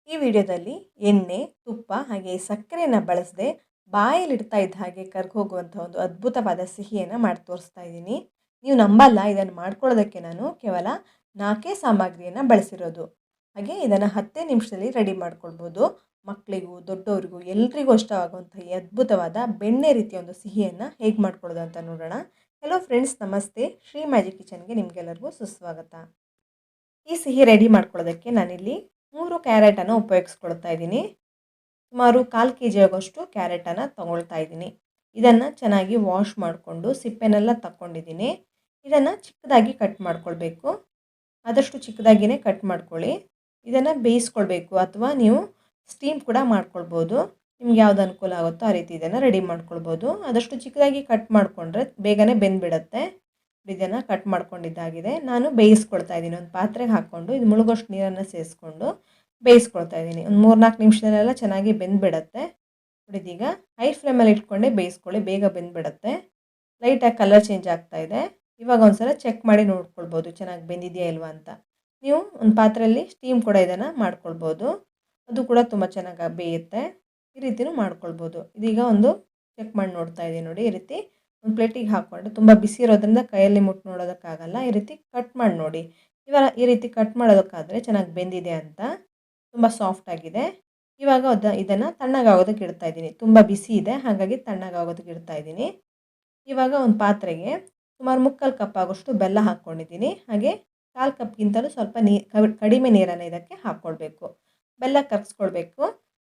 ಈ ವಿಡಿಯೋದಲ್ಲಿ ಎಣ್ಣೆ, ತುಪ್ಪ ಹಾಗೆ ಸಕ್ಕರೆಯನ್ನು ಬಳಸದೆ ಬಾಯಲ್ಲಿಡ್ತಾ ಇದ್ದ ಹಾಗೆ ಕರ್ಗೋಗುವಂಥ ಒಂದು ಅದ್ಭುತವಾದ ಸಿಹಿಯನ್ನು ಮಾಡಿ ತೋರಿಸ್ತಾ ಇದ್ದೀನಿ. ನೀವು ನಂಬಲ್ಲ, ಇದನ್ನು ಮಾಡ್ಕೊಳ್ಳೋದಕ್ಕೆ ನಾನು ಕೇವಲ 4 ಸಾಮಗ್ರಿಯನ್ನು ಬಳಸಿರೋದು. ಹಾಗೆ ಇದನ್ನು 10 ನಿಮಿಷದಲ್ಲಿ ರೆಡಿ ಮಾಡ್ಕೊಳ್ಬೋದು. ಮಕ್ಕಳಿಗೂ ದೊಡ್ಡವರಿಗೂ ಎಲ್ರಿಗೂ ಇಷ್ಟವಾಗುವಂಥ ಈ ಅದ್ಭುತವಾದ ಬೆಣ್ಣೆ ರೀತಿಯ ಒಂದು ಸಿಹಿಯನ್ನು ಹೇಗೆ ಮಾಡ್ಕೊಳ್ಳೋದು ಅಂತ ನೋಡೋಣ. ಹಲೋ ಫ್ರೆಂಡ್ಸ್, ನಮಸ್ತೆ. ಶ್ರೀ ಮ್ಯಾಜಿಕ್ ಕಿಚನ್ಗೆ ನಿಮಗೆಲ್ಲರಿಗೂ ಸುಸ್ವಾಗತ. ಈ ಸಿಹಿ ರೆಡಿ ಮಾಡ್ಕೊಳ್ಳೋದಕ್ಕೆ ನಾನಿಲ್ಲಿ 3 ಕ್ಯಾರೆಟನ್ನು ಉಪಯೋಗಿಸ್ಕೊಳ್ತಾ ಇದ್ದೀನಿ. ಸುಮಾರು 1/4 kg ಆಗೋಷ್ಟು ಕ್ಯಾರೆಟನ್ನು ತೊಗೊಳ್ತಾ ಇದ್ದೀನಿ. ಇದನ್ನು ಚೆನ್ನಾಗಿ ವಾಶ್ ಮಾಡಿಕೊಂಡು ಸಿಪ್ಪೆನೆಲ್ಲ ತಗೊಂಡಿದ್ದೀನಿ. ಇದನ್ನು ಚಿಕ್ಕದಾಗಿ ಕಟ್ ಮಾಡ್ಕೊಳ್ಬೇಕು. ಆದಷ್ಟು ಚಿಕ್ಕದಾಗಿಯೇ ಕಟ್ ಮಾಡ್ಕೊಳ್ಳಿ. ಇದನ್ನು ಬೇಯಿಸ್ಕೊಳ್ಬೇಕು ಅಥವಾ ನೀವು ಸ್ಟೀಮ್ ಕೂಡ ಮಾಡ್ಕೊಳ್ಬೋದು. ನಿಮ್ಗೆ ಯಾವ್ದು ಅನುಕೂಲ ಆಗುತ್ತೋ ಆ ರೀತಿ ಇದನ್ನು ರೆಡಿ ಮಾಡ್ಕೊಳ್ಬೋದು. ಆದಷ್ಟು ಚಿಕ್ಕದಾಗಿ ಕಟ್ ಮಾಡಿಕೊಂಡ್ರೆ ಬೇಗನೆ ಬೆಂದ್ಬಿಡುತ್ತೆ. ಇದನ್ನು ಕಟ್ ಮಾಡ್ಕೊಂಡಿದ್ದಾಗಿದೆ. ನಾನು ಬೇಯಿಸ್ಕೊಳ್ತಾ ಇದ್ದೀನಿ. ಒಂದು ಪಾತ್ರೆಗೆ ಹಾಕ್ಕೊಂಡು ಇದು ಮುಳುಗೋಷ್ಟು ನೀರನ್ನು ಸೇರಿಸ್ಕೊಂಡು ಬೇಯಿಸ್ಕೊಳ್ತಾ ಇದ್ದೀನಿ. ಒಂದು 3-4 ನಿಮಿಷದಲ್ಲೆಲ್ಲ ಚೆನ್ನಾಗಿ ಬೆಂದ್ಬಿಡುತ್ತೆ. ಇದೀಗ ಹೈ ಫ್ಲೇಮಲ್ಲಿ ಇಟ್ಕೊಂಡೆ ಬೇಯಿಸ್ಕೊಳ್ಳಿ, ಬೇಗ ಬೆಂದ್ಬಿಡುತ್ತೆ. ಲೈಟಾಗಿ ಕಲರ್ ಚೇಂಜ್ ಆಗ್ತಾ ಇದೆ. ಇವಾಗ ಒಂದ್ಸಲ ಚೆಕ್ ಮಾಡಿ ನೋಡ್ಕೊಳ್ಬೋದು ಚೆನ್ನಾಗಿ ಬೆಂದಿದೆಯಾ ಇಲ್ವಾ ಅಂತ. ನೀವು ಒಂದು ಪಾತ್ರೆಯಲ್ಲಿ ಸ್ಟೀಮ್ ಕೂಡ ಇದನ್ನು ಮಾಡ್ಕೊಳ್ಬೋದು. ಅದು ಕೂಡ ತುಂಬ ಚೆನ್ನಾಗಿ ಬೇಯುತ್ತೆ. ಈ ರೀತಿಯೂ ಮಾಡ್ಕೊಳ್ಬೋದು. ಇದೀಗ ಒಂದು ಚೆಕ್ ಮಾಡಿ ನೋಡ್ತಾ ಇದ್ದೀನಿ ನೋಡಿ. ಈ ರೀತಿ ಒಂದು ಪ್ಲೇಟಿಗೆ ಹಾಕ್ಕೊಂಡು, ತುಂಬ ಬಿಸಿ ಇರೋದ್ರಿಂದ ಕೈಯಲ್ಲಿ ಮುಟ್ಟು ನೋಡೋದಕ್ಕಾಗಲ್ಲ. ಈ ರೀತಿ ಕಟ್ ಮಾಡಿ ನೋಡಿ. ಇವಾಗ ಈ ರೀತಿ ಕಟ್ ಮಾಡೋದಕ್ಕಾದರೆ ಚೆನ್ನಾಗಿ ಬೆಂದಿದೆ ಅಂತ. ತುಂಬ ಸಾಫ್ಟಾಗಿದೆ. ಇವಾಗ ಇದನ್ನು ತಣ್ಣಗಾಗೋದಕ್ಕೆ ಇಡ್ತಾ ಇದ್ದೀನಿ. ತುಂಬ ಬಿಸಿ ಇದೆ, ಹಾಗಾಗಿ ತಣ್ಣಗಾಗೋದಕ್ಕೆ ಇಡ್ತಾ ಇದ್ದೀನಿ. ಇವಾಗ ಒಂದು ಪಾತ್ರೆಗೆ ಸುಮಾರು 3/4 ಕಪ್ ಆಗೋಷ್ಟು ಬೆಲ್ಲ ಹಾಕ್ಕೊಂಡಿದ್ದೀನಿ. ಹಾಗೆ 1/4 ಕಪ್ಗಿಂತಲೂ ಸ್ವಲ್ಪ ಕಡಿಮೆ ನೀರನ್ನು ಇದಕ್ಕೆ ಹಾಕ್ಕೊಳ್ಬೇಕು. ಬೆಲ್ಲ ಕರಗಿಸ್ಕೊಳ್ಬೇಕು.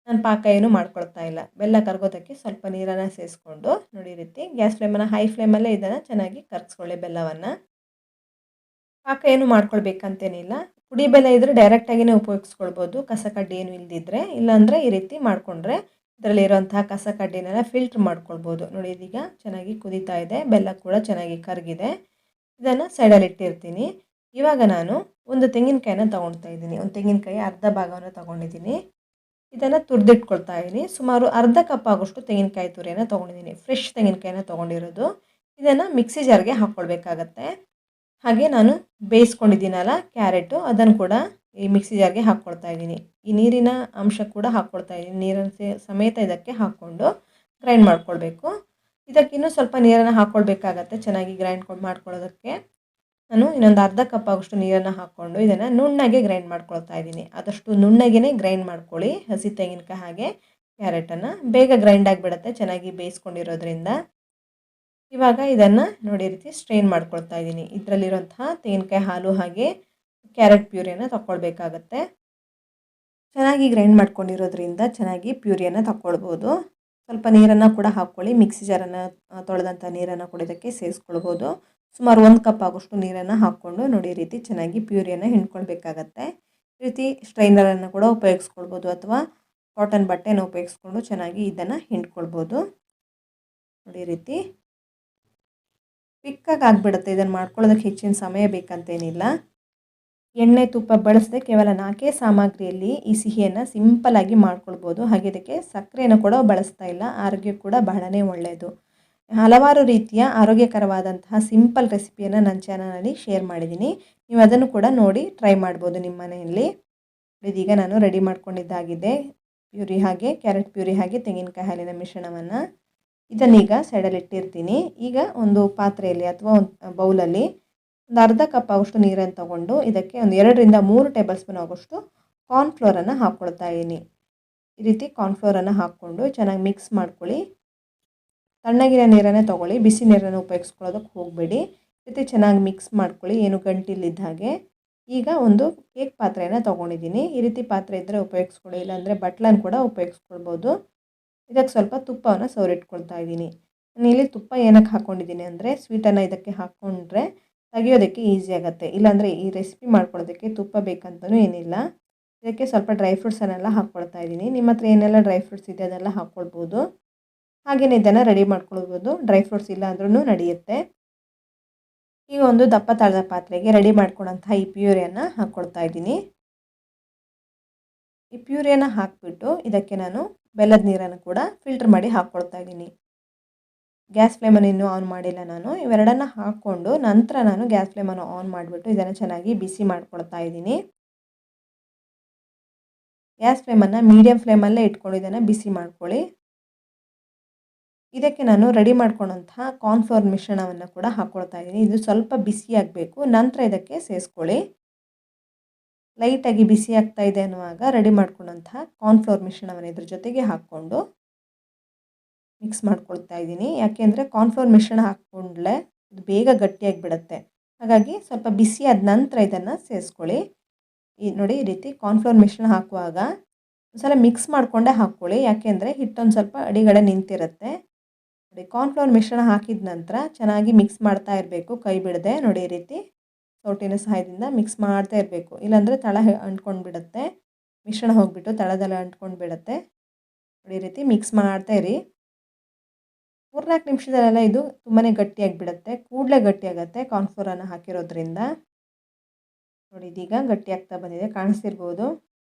ನಾನು ಪಾಕ ಏನೂ ಮಾಡ್ಕೊಳ್ತಾ ಇಲ್ಲ. ಬೆಲ್ಲ ಕರಗೋದಕ್ಕೆ ಸ್ವಲ್ಪ ನೀರನ್ನು ಸೇರಿಸ್ಕೊಂಡು ನೋಡಿ, ಈ ರೀತಿ ಗ್ಯಾಸ್ ಫ್ಲೇಮನ್ನು ಹೈ ಫ್ಲೇಮಲ್ಲೇ ಇದನ್ನು ಚೆನ್ನಾಗಿ ಕರಗಿಸ್ಕೊಳ್ಳಿ ಬೆಲ್ಲವನ್ನು. ಪಾಕ ಏನು ಮಾಡ್ಕೊಳ್ಬೇಕಂತೇನಿಲ್ಲ. ಪುಡಿ ಬೆಲ್ಲ ಇದ್ದರೆ ಡೈರೆಕ್ಟಾಗಿಯೇ ಉಪಯೋಗಿಸ್ಕೊಳ್ಬೋದು, ಕಸಕಡ್ಡಿ ಏನು ಇಲ್ಲದಿದ್ದರೆ. ಇಲ್ಲಾಂದರೆ ಈ ರೀತಿ ಮಾಡಿಕೊಂಡ್ರೆ ಇದರಲ್ಲಿರುವಂತಹ ಕಸಕಡ್ಡಿನೆಲ್ಲ ಫಿಲ್ಟ್ರ್ ಮಾಡ್ಕೊಳ್ಬೋದು. ನೋಡಿ, ಇದೀಗ ಚೆನ್ನಾಗಿ ಕುದೀತಾ ಇದೆ. ಬೆಲ್ಲ ಕೂಡ ಚೆನ್ನಾಗಿ ಕರಗಿದೆ. ಇದನ್ನು ಸೈಡಲ್ಲಿ ಇಟ್ಟಿರ್ತೀನಿ. ಇವಾಗ ನಾನು ಒಂದು ತೆಂಗಿನಕಾಯಿನ ತೊಗೊಳ್ತಾ ಇದ್ದೀನಿ. ಒಂದು ತೆಂಗಿನಕಾಯಿ ಅರ್ಧ ಭಾಗವನ್ನು ತೊಗೊಂಡಿದ್ದೀನಿ. ಇದನ್ನು ತುರಿದಿಟ್ಕೊಳ್ತಾ ಇದ್ದೀನಿ. ಸುಮಾರು ಅರ್ಧ ಕಪ್ ಆಗೋಷ್ಟು ತೆಂಗಿನಕಾಯಿ ತುರಿಯನ್ನು ತೊಗೊಂಡಿದ್ದೀನಿ. ಫ್ರೆಶ್ ತೆಂಗಿನಕಾಯಿನ ತೊಗೊಂಡಿರೋದು. ಇದನ್ನು ಮಿಕ್ಸಿ ಜಾರ್ಗೆ ಹಾಕ್ಕೊಳ್ಬೇಕಾಗತ್ತೆ. ಹಾಗೆ ನಾನು ಬೇಯಿಸ್ಕೊಂಡಿದ್ದೀನಲ್ಲ ಕ್ಯಾರೆಟು, ಅದನ್ನು ಕೂಡ ಈ ಮಿಕ್ಸಿ ಜಾರ್ಗೆ ಹಾಕ್ಕೊಳ್ತಾ ಇದ್ದೀನಿ. ಈ ನೀರಿನ ಅಂಶ ಕೂಡ ಹಾಕ್ಕೊಳ್ತಾ ಇದ್ದೀನಿ. ನೀರನ್ನು ಸಮೇತ ಇದಕ್ಕೆ ಹಾಕ್ಕೊಂಡು ಗ್ರೈಂಡ್ ಮಾಡ್ಕೊಳ್ಬೇಕು. ಇದಕ್ಕಿನ್ನೂ ಸ್ವಲ್ಪ ನೀರನ್ನು ಹಾಕ್ಕೊಳ್ಬೇಕಾಗತ್ತೆ ಚೆನ್ನಾಗಿ ಗ್ರೈಂಡ್ ಮಾಡ್ಕೊಳ್ಳೋದಕ್ಕೆ. ನಾನು ಇನ್ನೊಂದು ಅರ್ಧ ಕಪ್ ಆಗೋಷ್ಟು ನೀರನ್ನು ಹಾಕ್ಕೊಂಡು ಇದನ್ನು ನುಣ್ಣಗೆ ಗ್ರೈಂಡ್ ಮಾಡ್ಕೊಳ್ತಾ ಇದ್ದೀನಿ. ಆದಷ್ಟು ನುಣ್ಣಗೆ ಗ್ರೈಂಡ್ ಮಾಡ್ಕೊಳ್ಳಿ. ಹಸಿ ತೆಂಗಿನಕಾಯಿ ಹಾಗೆ ಕ್ಯಾರೆಟನ್ನು ಬೇಗ ಗ್ರೈಂಡ್ ಆಗಿಬಿಡುತ್ತೆ ಚೆನ್ನಾಗಿ ಬೇಯಿಸ್ಕೊಂಡಿರೋದ್ರಿಂದ. ಇವಾಗ ಇದನ್ನು ನೋಡಿ, ರೀತಿ ಸ್ಟ್ರೈನ್ ಮಾಡ್ಕೊಳ್ತಾ ಇದ್ದೀನಿ. ಇದರಲ್ಲಿರುವಂತಹ ತೆಂಗಿನಕಾಯಿ ಹಾಲು ಹಾಗೆ ಕ್ಯಾರೆಟ್ ಪ್ಯೂರಿಯನ್ನು ತಗೊಳ್ಬೇಕಾಗತ್ತೆ. ಚೆನ್ನಾಗಿ ಗ್ರೈಂಡ್ ಮಾಡ್ಕೊಂಡಿರೋದ್ರಿಂದ ಚೆನ್ನಾಗಿ ಪ್ಯೂರಿಯನ್ನು ತಗೊಳ್ಬೋದು. ಸ್ವಲ್ಪ ನೀರನ್ನು ಕೂಡ ಹಾಕ್ಕೊಳ್ಳಿ. ಮಿಕ್ಸಿ ಜಾರನ್ನು ತೊಳೆದಂಥ ನೀರನ್ನು ಕೂಡ ಇದಕ್ಕೆ ಸೇರಿಸ್ಕೊಳ್ಬೋದು. ಸುಮಾರು 1 ಕಪ್ ಆಗೋಷ್ಟು ನೀರನ್ನು ಹಾಕ್ಕೊಂಡು ನೋಡಿ, ಈ ರೀತಿ ಚೆನ್ನಾಗಿ ಪ್ಯೂರಿಯನ್ನು ಹಿಂಡ್ಕೊಳ್ಬೇಕಾಗತ್ತೆ. ಈ ರೀತಿ ಸ್ಟ್ರೈನರನ್ನು ಕೂಡ ಉಪಯೋಗಿಸ್ಕೊಳ್ಬೋದು ಅಥವಾ ಕಾಟನ್ ಬಟ್ಟೆನ ಉಪಯೋಗಿಸ್ಕೊಂಡು ಚೆನ್ನಾಗಿ ಇದನ್ನು ಹಿಂಡ್ಕೊಳ್ಬೋದು. ನೋಡಿ, ಈ ರೀತಿ ಕ್ವಿಕ್ಕಾಗಿ ಆಗಿಬಿಡುತ್ತೆ. ಇದನ್ನು ಮಾಡ್ಕೊಳ್ಳೋದಕ್ಕೆ ಹೆಚ್ಚಿನ ಸಮಯ ಬೇಕಂತೇನಿಲ್ಲ. ಎಣ್ಣೆ ತುಪ್ಪ ಬಳಸದೆ ಕೇವಲ 4 ಸಾಮಗ್ರಿಯಲ್ಲಿ ಈ ಸಿಹಿಯನ್ನು ಸಿಂಪಲ್ಲಾಗಿ ಮಾಡ್ಕೊಳ್ಬೋದು. ಹಾಗೆ ಇದಕ್ಕೆ ಸಕ್ಕರೆಯನ್ನು ಕೂಡ ಬಳಸ್ತಾ ಇಲ್ಲ. ಆರೋಗ್ಯ ಕೂಡ ಬಹಳನೇ ಒಳ್ಳೆಯದು. ಹಲವಾರು ರೀತಿಯ ಆರೋಗ್ಯಕರವಾದಂತಹ ಸಿಂಪಲ್ ರೆಸಿಪಿಯನ್ನು ನನ್ನ ಚಾನಲಲ್ಲಿ ಶೇರ್ ಮಾಡಿದ್ದೀನಿ. ನೀವು ಅದನ್ನು ಕೂಡ ನೋಡಿ ಟ್ರೈ ಮಾಡ್ಬೋದು ನಿಮ್ಮ ಮನೆಯಲ್ಲಿ. ಇದೀಗ ನಾನು ರೆಡಿ ಮಾಡ್ಕೊಂಡಿದ್ದಾಗಿದೆ ಪ್ಯೂರಿ ಹಾಗೆ ಕ್ಯಾರೆಟ್ ಪ್ಯೂರಿ ಹಾಗೆ ತೆಂಗಿನಕಾಯಿ ಹಾಲಿನ ಮಿಶ್ರಣವನ್ನು. ಇದನ್ನೀಗ ಸೈಡಲ್ಲಿ ಇಟ್ಟಿರ್ತೀನಿ. ಈಗ ಒಂದು ಪಾತ್ರೆಯಲ್ಲಿ ಅಥವಾ ಒಂದು ಬೌಲಲ್ಲಿ ಒಂದು ಅರ್ಧ ಕಪ್ ಆಗೋಷ್ಟು ನೀರನ್ನು ತಗೊಂಡು ಇದಕ್ಕೆ ಒಂದು 2-3 ಟೇಬಲ್ ಸ್ಪೂನ್ ಆಗೋಷ್ಟು ಕಾರ್ನ್ಫ್ಲೋರನ್ನು ಹಾಕ್ಕೊಳ್ತಾ ಇದ್ದೀನಿ. ಈ ರೀತಿ ಕಾರ್ನ್ಫ್ಲೋರನ್ನು ಹಾಕ್ಕೊಂಡು ಚೆನ್ನಾಗಿ ಮಿಕ್ಸ್ ಮಾಡ್ಕೊಳ್ಳಿ. ತಣ್ಣಗಿನ ನೀರನ್ನೇ ತೊಗೊಳ್ಳಿ, ಬಿಸಿ ನೀರನ್ನು ಉಪಯೋಗಿಸ್ಕೊಳ್ಳೋದಕ್ಕೆ ಹೋಗಬೇಡಿ. ಈ ರೀತಿ ಚೆನ್ನಾಗಿ ಮಿಕ್ಸ್ ಮಾಡ್ಕೊಳ್ಳಿ, ಏನು ಗಂಟಿಲ್ಲಿದ್ದ ಹಾಗೆ. ಈಗ ಒಂದು ಕೇಕ್ ಪಾತ್ರೆಯನ್ನು ತೊಗೊಂಡಿದ್ದೀನಿ. ಈ ರೀತಿ ಪಾತ್ರೆ ಇದ್ದರೆ ಉಪಯೋಗಿಸ್ಕೊಳ್ಳಿ, ಇಲ್ಲಾಂದರೆ ಬಟ್ಲನ್ನು ಕೂಡ ಉಪಯೋಗಿಸ್ಕೊಳ್ಬೋದು. ಇದಕ್ಕೆ ಸ್ವಲ್ಪ ತುಪ್ಪವನ್ನು ಸವರಿಟ್ಕೊಳ್ತಾ ಇದ್ದೀನಿ. ನಾನು ಇಲ್ಲಿ ತುಪ್ಪ ಏನಕ್ಕೆ ಹಾಕ್ಕೊಂಡಿದ್ದೀನಿ ಅಂದರೆ ಸ್ವೀಟನ್ನು ಇದಕ್ಕೆ ಹಾಕ್ಕೊಂಡ್ರೆ ತೆಗಿಯೋದಕ್ಕೆ ಈಸಿ ಆಗುತ್ತೆ. ಇಲ್ಲಾಂದರೆ ಈ ರೆಸಿಪಿ ಮಾಡ್ಕೊಳ್ಳೋದಕ್ಕೆ ತುಪ್ಪ ಬೇಕಂತಲೂ ಏನಿಲ್ಲ. ಇದಕ್ಕೆ ಸ್ವಲ್ಪ ಡ್ರೈ ಫ್ರೂಟ್ಸನ್ನೆಲ್ಲ ಹಾಕ್ಕೊಳ್ತಾ ಇದ್ದೀನಿ. ನಿಮ್ಮ ಹತ್ರ ಏನೆಲ್ಲ ಡ್ರೈ ಫ್ರೂಟ್ಸ್ ಇದೆ ಅದೆಲ್ಲ ಹಾಕ್ಕೊಳ್ಬೋದು. ಹಾಗೆಯೇ ಇದನ್ನು ರೆಡಿ ಮಾಡ್ಕೊಳ್ಬೋದು. ಡ್ರೈ ಫ್ರೂಟ್ಸ್ ಇಲ್ಲ ಅಂದ್ರೂ ನಡೆಯುತ್ತೆ. ಈಗ ಒಂದು ದಪ್ಪ ತಳದ ಪಾತ್ರೆಗೆ ರೆಡಿ ಮಾಡ್ಕೊಂಡಂತಹ ಈ ಪ್ಯೂರಿಯನ್ನು ಹಾಕ್ಕೊಳ್ತಾ ಇದ್ದೀನಿ. ಈ ಪ್ಯೂರಿಯನ್ನು ಹಾಕಿಬಿಟ್ಟು ಇದಕ್ಕೆ ನಾನು ಬೆಲ್ಲದ ನೀರನ್ನು ಕೂಡ ಫಿಲ್ಟರ್ ಮಾಡಿ ಹಾಕ್ಕೊಳ್ತಾ ಇದ್ದೀನಿ. ಗ್ಯಾಸ್ ಫ್ಲೇಮನ್ನು ಇನ್ನೂ ಆನ್ ಮಾಡಿಲ್ಲ ನಾನು. ಇವೆರಡನ್ನು ಹಾಕ್ಕೊಂಡು ನಂತರ ನಾನು ಗ್ಯಾಸ್ ಫ್ಲೇಮನ್ನು ಆನ್ ಮಾಡಿಬಿಟ್ಟು ಇದನ್ನು ಚೆನ್ನಾಗಿ ಬಿಸಿ ಮಾಡ್ಕೊಳ್ತಾ ಇದ್ದೀನಿ. ಗ್ಯಾಸ್ ಫ್ಲೇಮನ್ನು ಮೀಡಿಯಮ್ ಫ್ಲೇಮಲ್ಲೇ ಇಟ್ಕೊಂಡು ಇದನ್ನು ಬಿಸಿ ಮಾಡ್ಕೊಳ್ಳಿ. ಇದಕ್ಕೆ ನಾನು ರೆಡಿ ಮಾಡ್ಕೊಂಡಂತಹ ಕಾರ್ನ್‌ಫ್ಲೋರ್ ಮಿಶ್ರಣವನ್ನು ಕೂಡ ಹಾಕ್ಕೊಳ್ತಾ ಇದ್ದೀನಿ. ಇದು ಸ್ವಲ್ಪ ಬಿಸಿ ಆಗಬೇಕು. ನಂತರ ಇದಕ್ಕೆ ಸೇರಿಸ್ಕೊಳ್ಳಿ. ಲೈಟಾಗಿ ಬಿಸಿ ಆಗ್ತಾ ಇದೆ ಅನ್ನುವಾಗ ರೆಡಿ ಮಾಡ್ಕೊಂಡಂತಹ ಕಾರ್ನ್‌ಫ್ಲೋರ್ ಮಿಶ್ರಣವನ್ನು ಇದ್ರ ಜೊತೆಗೆ ಹಾಕ್ಕೊಂಡು ಮಿಕ್ಸ್ ಮಾಡ್ಕೊಳ್ತಾ ಇದ್ದೀನಿ. ಯಾಕೆಂದರೆ ಕಾರ್ನ್‌ಫ್ಲೋರ್ ಮಿಶ್ರಣ ಹಾಕ್ಕೊಂಡ್ರೆ ಇದು ಬೇಗ ಗಟ್ಟಿಯಾಗಿ ಬಿಡುತ್ತೆ. ಹಾಗಾಗಿ ಸ್ವಲ್ಪ ಬಿಸಿ ಆದ ನಂತರ ಇದನ್ನು ಸೇರಿಸ್ಕೊಳ್ಳಿ. ನೋಡಿ ಈ ರೀತಿ ಕಾರ್ನ್‌ಫ್ಲೋರ್ ಮಿಶ್ರಣ ಹಾಕುವಾಗ ಒಂದ್ಸಲ ಮಿಕ್ಸ್ ಮಾಡಿಕೊಂಡೇ ಹಾಕ್ಕೊಳ್ಳಿ. ಯಾಕೆಂದರೆ ಹಿಟ್ಟೊಂದು ಸ್ವಲ್ಪ ಅಡಿಗಡೆ ನಿಂತಿರುತ್ತೆ. ನೋಡಿ ಕಾರ್ನ್‌ಫ್ಲೋರ್ ಮಿಶ್ರಣ ಹಾಕಿದ ನಂತರ ಚೆನ್ನಾಗಿ ಮಿಕ್ಸ್ ಮಾಡ್ತಾ ಇರಬೇಕು ಕೈ ಬಿಡದೆ. ನೋಡಿ ಈ ರೀತಿ ಸೌಟಿನ ಸಹಾಯದಿಂದ ಮಿಕ್ಸ್ ಮಾಡ್ತಾ ಇರಬೇಕು. ಇಲ್ಲಾಂದರೆ ತಳ ಅಂಟ್ಕೊಂಡು ಬಿಡುತ್ತೆ. ಮಿಶ್ರಣ ಹೋಗಿಬಿಟ್ಟು ತಳದಲ್ಲಿ ಅಂಟ್ಕೊಂಡು ಬಿಡುತ್ತೆ. ನೋಡಿ ಈ ರೀತಿ ಮಿಕ್ಸ್ ಮಾಡ್ತಾ ಇರಿ. 3-4 ನಿಮಿಷದಲ್ಲೆಲ್ಲ ಇದು ತುಂಬಾ ಗಟ್ಟಿಯಾಗಿ ಬಿಡುತ್ತೆ. ಕೂಡಲೇ ಗಟ್ಟಿಯಾಗುತ್ತೆ ಕಾರ್ನ್‌ಫ್ಲೋರನ್ನು ಹಾಕಿರೋದ್ರಿಂದ. ನೋಡಿ ಇದೀಗ ಗಟ್ಟಿಯಾಗ್ತಾ ಬಂದಿದೆ, ಕಾಣಿಸ್ತಿರ್ಬೋದು.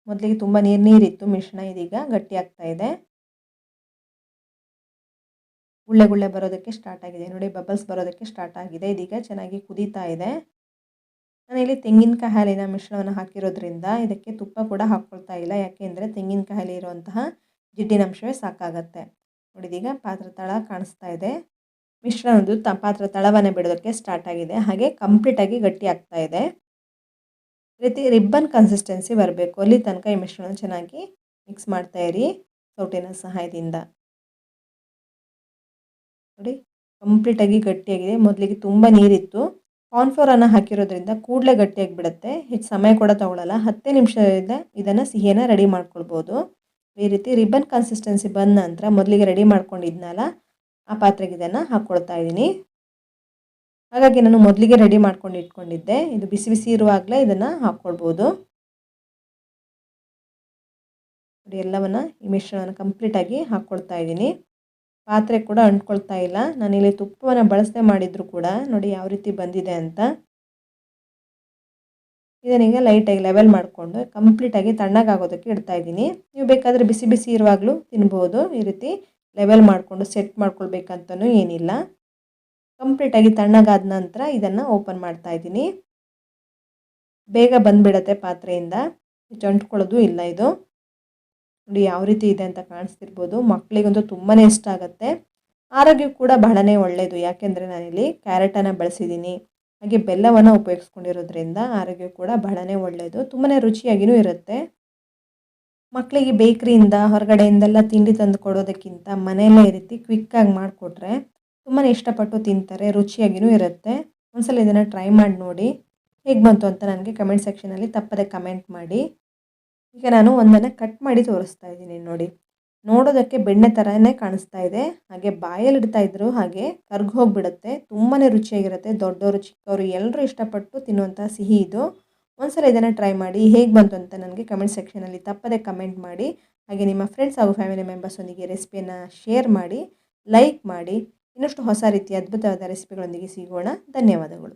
ಮೊದಲಿಗೆ ತುಂಬ ನೀರಿತ್ತು ಮಿಶ್ರಣ, ಇದೀಗ ಗಟ್ಟಿಯಾಗ್ತಾ ಇದೆ. ಗುಳ್ಳೆ ಗುಳ್ಳೆ ಬರೋದಕ್ಕೆ ಸ್ಟಾರ್ಟ್ ಆಗಿದೆ. ನೋಡಿ ಬಬಲ್ಸ್ ಬರೋದಕ್ಕೆ ಸ್ಟಾರ್ಟ್ ಆಗಿದೆ. ಇದೀಗ ಚೆನ್ನಾಗಿ ಕುದೀತಾ ಇದೆ. ನಾನಿಲ್ಲಿ ತೆಂಗಿನಕಾಯಿ ಹಾಲಿನ ಮಿಶ್ರಣವನ್ನು ಹಾಕಿರೋದ್ರಿಂದ ಇದಕ್ಕೆ ತುಪ್ಪ ಕೂಡ ಹಾಕ್ಕೊಳ್ತಾ ಇಲ್ಲ. ಯಾಕೆಂದರೆ ತೆಂಗಿನಕಾಯಿ ಹಾಲಿ ಇರುವಂತಹ ಜಿಡ್ಡಿನಂಶವೇ ಸಾಕಾಗತ್ತೆ. ನೋಡಿ ಇದೀಗ ಪಾತ್ರೆ ತಳ ಕಾಣಿಸ್ತಾ ಇದೆ. ಮಿಶ್ರಣದ್ದು ಪಾತ್ರೆ ತಳವನ್ನು ಬಿಡೋದಕ್ಕೆ ಸ್ಟಾರ್ಟ್ ಆಗಿದೆ. ಹಾಗೆ ಕಂಪ್ಲೀಟಾಗಿ ಗಟ್ಟಿ ಆಗ್ತಾ ಇದೆ. ಈ ರೀತಿ ರಿಬ್ಬನ್ ಕನ್ಸಿಸ್ಟೆನ್ಸಿ ಬರಬೇಕು. ಅಲ್ಲಿ ತನಕ ಈ ಮಿಶ್ರಣ ಚೆನ್ನಾಗಿ ಮಿಕ್ಸ್ ಮಾಡ್ತಾ ಇರಿ ಸೌಟಿನ ಸಹಾಯದಿಂದ. ನೋಡಿ ಕಂಪ್ಲೀಟಾಗಿ ಗಟ್ಟಿಯಾಗಿದೆ. ಮೊದಲಿಗೆ ತುಂಬ ನೀರಿತ್ತು. ಕಾರ್ನ್‌ಫ್ಲೋರನ್ನು ಹಾಕಿರೋದ್ರಿಂದ ಕೂಡಲೇ ಗಟ್ಟಿಯಾಗಿ ಬಿಡುತ್ತೆ. ಹೆಚ್ಚು ಸಮಯ ಕೂಡ ತಗೊಳ್ಳಲ್ಲ. 10 ನಿಮಿಷದಿಂದ ಇದನ್ನು ಸಿಹಿಯನ್ನು ರೆಡಿ ಮಾಡ್ಕೊಳ್ಬೋದು. ಈ ರೀತಿ ರಿಬ್ಬನ್ ಕನ್ಸಿಸ್ಟೆನ್ಸಿ ಬಂದ ನಂತರ ಮೊದಲಿಗೆ ರೆಡಿ ಮಾಡ್ಕೊಂಡಿದ್ನಲ್ಲ ಆ ಪಾತ್ರೆಗೆ ಇದನ್ನು ಹಾಕ್ಕೊಳ್ತಾ ಇದ್ದೀನಿ. ಹಾಗಾಗಿ ನಾನು ಮೊದಲಿಗೆ ರೆಡಿ ಮಾಡ್ಕೊಂಡು ಇಟ್ಕೊಂಡಿದ್ದೆ. ಇದು ಬಿಸಿ ಬಿಸಿ ಇರುವಾಗಲೇ ಇದನ್ನು ಹಾಕ್ಕೊಳ್ಬೋದು. ನೋಡಿ ಎಲ್ಲವನ್ನು ಈ ಮಿಶ್ರಣವನ್ನು ಕಂಪ್ಲೀಟಾಗಿ ಹಾಕ್ಕೊಳ್ತಾ ಇದ್ದೀನಿ. ಪಾತ್ರೆ ಕೂಡ ಅಂಟ್ಕೊಳ್ತಾ ಇಲ್ಲ. ನಾನಿಲ್ಲಿ ತುಪ್ಪವನ್ನು ಬಳಸದೆ ಮಾಡಿದರೂ ಕೂಡ ನೋಡಿ ಯಾವ ರೀತಿ ಬಂದಿದೆ ಅಂತ. ಇದನ್ನೀಗ ಲೈಟಾಗಿ ಲೆವೆಲ್ ಮಾಡಿಕೊಂಡು ಕಂಪ್ಲೀಟಾಗಿ ತಣ್ಣಗಾಗೋದಕ್ಕೆ ಇಡ್ತಾ ಇದ್ದೀನಿ. ನೀವು ಬೇಕಾದರೆ ಬಿಸಿ ಬಿಸಿ ಇರುವಾಗಲೂ ತಿನ್ಬೋದು. ಈ ರೀತಿ ಲೆವೆಲ್ ಮಾಡಿಕೊಂಡು ಸೆಟ್ ಮಾಡ್ಕೊಳ್ಬೇಕಂತನೂ ಏನಿಲ್ಲ. ಕಂಪ್ಲೀಟಾಗಿ ತಣ್ಣಗಾದ ನಂತರ ಇದನ್ನು ಓಪನ್ ಮಾಡ್ತಾ ಇದ್ದೀನಿ. ಬೇಗ ಬಂದುಬಿಡತ್ತೆ ಪಾತ್ರೆಯಿಂದ, ಅಂಟ್ಕೊಳ್ಳೋದು ಇಲ್ಲ ಇದು. ನೋಡಿ ಯಾವ ರೀತಿ ಇದೆ ಅಂತ ಕಾಣಿಸ್ತಿರ್ಬೋದು. ಮಕ್ಕಳಿಗಂತೂ ತುಂಬಾ ಇಷ್ಟ ಆಗುತ್ತೆ. ಆರೋಗ್ಯಕ್ಕೆ ಕೂಡ ಬಹಳನೇ ಒಳ್ಳೆಯದು. ಯಾಕೆಂದರೆ ನಾನಿಲ್ಲಿ ಕ್ಯಾರೆಟನ್ನು ಬಳಸಿದ್ದೀನಿ, ಹಾಗೆ ಬೆಲ್ಲವನ್ನು ಉಪಯೋಗಿಸ್ಕೊಂಡಿರೋದ್ರಿಂದ ಆರೋಗ್ಯ ಕೂಡ ಬಹಳನೇ ಒಳ್ಳೆಯದು. ತುಂಬಾ ರುಚಿಯಾಗಿಯೂ ಇರುತ್ತೆ. ಮಕ್ಕಳಿಗೆ ಬೇಕ್ರಿಯಿಂದ ಹೊರಗಡೆಯಿಂದೆಲ್ಲ ತಿಂಡಿ ತಂದು ಕೊಡೋದಕ್ಕಿಂತ ಮನೆಯಲ್ಲೇ ಈ ರೀತಿ ಕ್ವಿಕ್ಕಾಗಿ ಮಾಡಿಕೊಟ್ರೆ ತುಂಬಾ ಇಷ್ಟಪಟ್ಟು ತಿಂತಾರೆ, ರುಚಿಯಾಗಿಯೂ ಇರುತ್ತೆ. ಒಂದ್ಸಲ ಇದನ್ನು ಟ್ರೈ ಮಾಡಿ ನೋಡಿ. ಹೇಗೆ ಬಂತು ಅಂತ ನನಗೆ ಕಮೆಂಟ್ ಸೆಕ್ಷನಲ್ಲಿ ತಪ್ಪದೆ ಕಮೆಂಟ್ ಮಾಡಿ. ಈಗ ನಾನು ಒಂದನ್ನು ಕಟ್ ಮಾಡಿ ತೋರಿಸ್ತಾ ಇದ್ದೀನಿ. ನೋಡಿ ನೋಡೋದಕ್ಕೆ ಬೆಣ್ಣೆ ಥರನೇ ಕಾಣಿಸ್ತಾ ಇದೆ. ಹಾಗೆ ಬಾಯಲ್ಲಿ ಇಡ್ತಾ ಇದ್ರು ಹಾಗೆ ಕರ್ಗ್ ಹೋಗಿಬಿಡುತ್ತೆ. ತುಂಬಾ ರುಚಿಯಾಗಿರುತ್ತೆ. ದೊಡ್ಡವರು ಚಿಕ್ಕವರು ಎಲ್ಲರೂ ಇಷ್ಟಪಟ್ಟು ತಿನ್ನುವಂಥ ಸಿಹಿ ಇದು. ಒಂದ್ಸಲ ಇದನ್ನು ಟ್ರೈ ಮಾಡಿ. ಹೇಗೆ ಬಂತು ಅಂತ ನನಗೆ ಕಮೆಂಟ್ ಸೆಕ್ಷನಲ್ಲಿ ತಪ್ಪದೆ ಕಮೆಂಟ್ ಮಾಡಿ. ಹಾಗೆ ನಿಮ್ಮ ಫ್ರೆಂಡ್ಸ್ ಹಾಗೂ ಫ್ಯಾಮಿಲಿ ಮೆಂಬರ್ಸೊಂದಿಗೆ ರೆಸಿಪಿಯನ್ನು ಶೇರ್ ಮಾಡಿ, ಲೈಕ್ ಮಾಡಿ. ಇನ್ನಷ್ಟು ಹೊಸ ರೀತಿಯ ಅದ್ಭುತವಾದ ರೆಸಿಪಿಗಳೊಂದಿಗೆ ಸಿಗೋಣ. ಧನ್ಯವಾದಗಳು.